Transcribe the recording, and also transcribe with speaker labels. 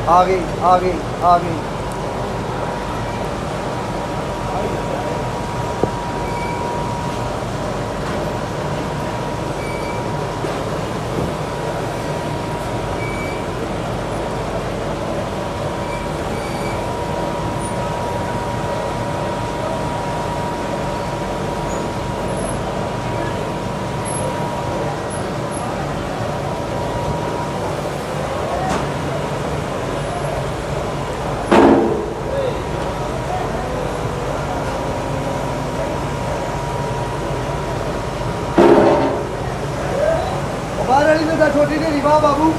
Speaker 1: आ गई आ गई आ गई। बाहर वाली तो छोटी ढेरी वाह बाबू।